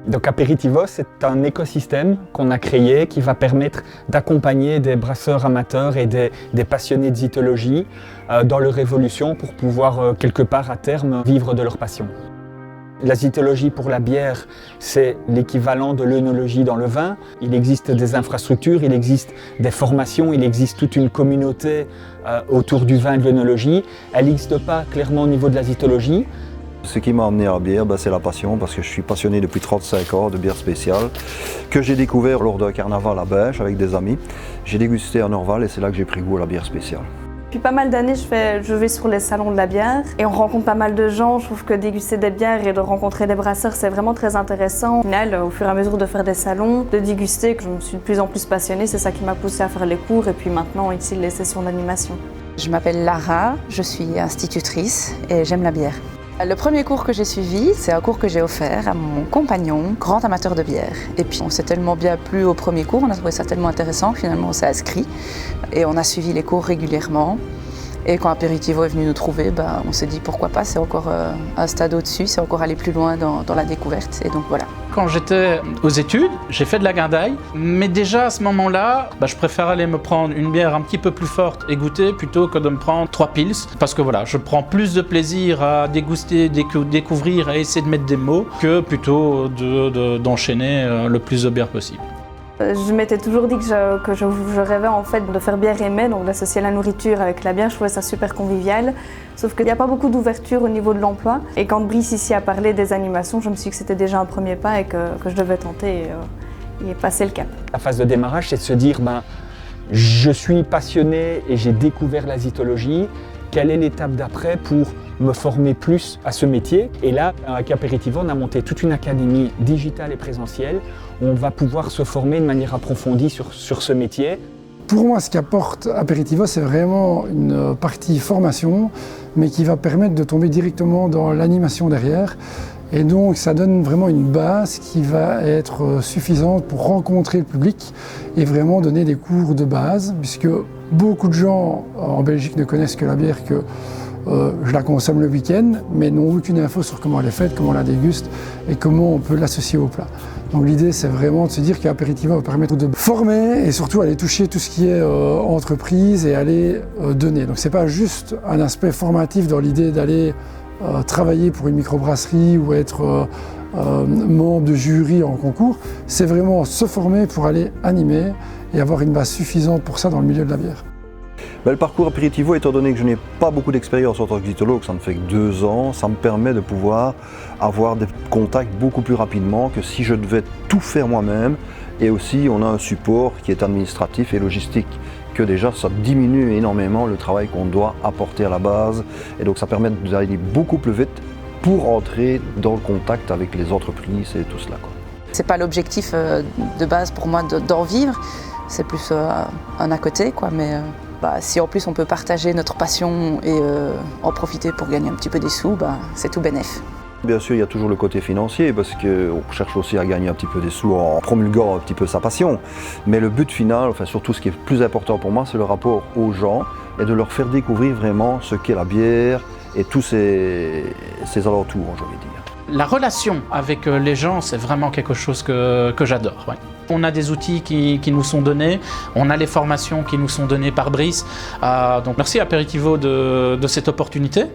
Donc Aperitivo, c'est un écosystème qu'on a créé qui va permettre d'accompagner des brasseurs amateurs et des passionnés de zytologie dans leur évolution pour pouvoir quelque part à terme vivre de leur passion. La zytologie pour la bière, c'est l'équivalent de l'œnologie dans le vin. Il existe des infrastructures, il existe des formations, il existe toute une communauté autour du vin et de l'œnologie. Elle n'existe pas clairement au niveau de la zytologie. Ce qui m'a amené à la bière, c'est la passion, parce que je suis passionné depuis 35 ans de bière spéciale, que j'ai découvert lors d'un carnaval à Binche avec des amis. J'ai dégusté à Norval et c'est là que j'ai pris goût à la bière spéciale. Depuis pas mal d'années, je vais sur les salons de la bière et on rencontre pas mal de gens. Je trouve que déguster des bières et de rencontrer des brasseurs, c'est vraiment très intéressant. Au final, au fur et à mesure de faire des salons, de déguster, je me suis de plus en plus passionnée. C'est ça qui m'a poussée à faire les cours et puis maintenant ici les sessions d'animation. Je m'appelle Lara, je suis institutrice et j'aime la bière. Le premier cours que j'ai suivi, c'est un cours que j'ai offert à mon compagnon, grand amateur de bière. Et puis on s'est tellement bien plu au premier cours, on a trouvé ça tellement intéressant, finalement on s'est inscrit et on a suivi les cours régulièrement. Et quand Aperitivo est venu nous trouver, on s'est dit pourquoi pas, c'est encore un stade au-dessus, c'est encore aller plus loin dans la découverte. Et donc voilà. Quand j'étais aux études, j'ai fait de la guindaille, mais déjà à ce moment-là, je préfère aller me prendre une bière un petit peu plus forte et goûter plutôt que de me prendre 3 pils, parce que voilà, je prends plus de plaisir à déguster, découvrir et essayer de mettre des mots que plutôt d'enchaîner le plus de bières possible. Je m'étais toujours dit que je rêvais en fait de faire bière et mets, donc d'associer la nourriture avec la bière. Je trouvais ça super convivial. Sauf qu'il n'y a pas beaucoup d'ouverture au niveau de l'emploi. Et quand Brice ici a parlé des animations, je me suis dit que c'était déjà un premier pas et que je devais tenter et passer le cap. La phase de démarrage, c'est de se dire je suis passionné et j'ai découvert la zytologie. Quelle est l'étape d'après pour me former plus à ce métier? Et là, avec Aperitivo, on a monté toute une académie digitale et présentielle où on va pouvoir se former de manière approfondie sur ce métier. Pour moi, ce qu'apporte Aperitivo, c'est vraiment une partie formation, mais qui va permettre de tomber directement dans l'animation derrière. Et donc, ça donne vraiment une base qui va être suffisante pour rencontrer le public et vraiment donner des cours de base, puisque beaucoup de gens en Belgique ne connaissent que la bière que je la consomme le week-end, mais n'ont aucune info sur comment elle est faite, comment on la déguste et comment on peut l'associer au plat. Donc l'idée, c'est vraiment de se dire qu'Aperitivo va permettre de former et surtout aller toucher tout ce qui est entreprise et aller donner. Donc c'est pas juste un aspect formatif dans l'idée d'aller travailler pour une microbrasserie ou être membre de jury en concours, c'est vraiment se former pour aller animer et avoir une base suffisante pour ça dans le milieu de la bière. Le parcours Aperitivo, étant donné que je n'ai pas beaucoup d'expérience en tant que zytologue, ça ne fait que 2 ans, ça me permet de pouvoir avoir des contacts beaucoup plus rapidement que si je devais tout faire moi-même. Et aussi, on a un support qui est administratif et logistique, que déjà ça diminue énormément le travail qu'on doit apporter à la base. Et donc ça permet d'aller beaucoup plus vite pour entrer dans le contact avec les entreprises et tout cela. C'est pas l'objectif de base pour moi d'en vivre, c'est plus un à côté, mais si en plus on peut partager notre passion et en profiter pour gagner un petit peu des sous, c'est tout bénef. Bien sûr, il y a toujours le côté financier parce qu'on cherche aussi à gagner un petit peu des sous en promulguant un petit peu sa passion. Mais le but final, surtout ce qui est le plus important pour moi, c'est le rapport aux gens et de leur faire découvrir vraiment ce qu'est la bière et tous ses alentours, je vais dire. La relation avec les gens, c'est vraiment quelque chose que j'adore. Ouais. On a des outils qui nous sont donnés, on a les formations qui nous sont données par Brice. Donc merci Aperitivo de cette opportunité.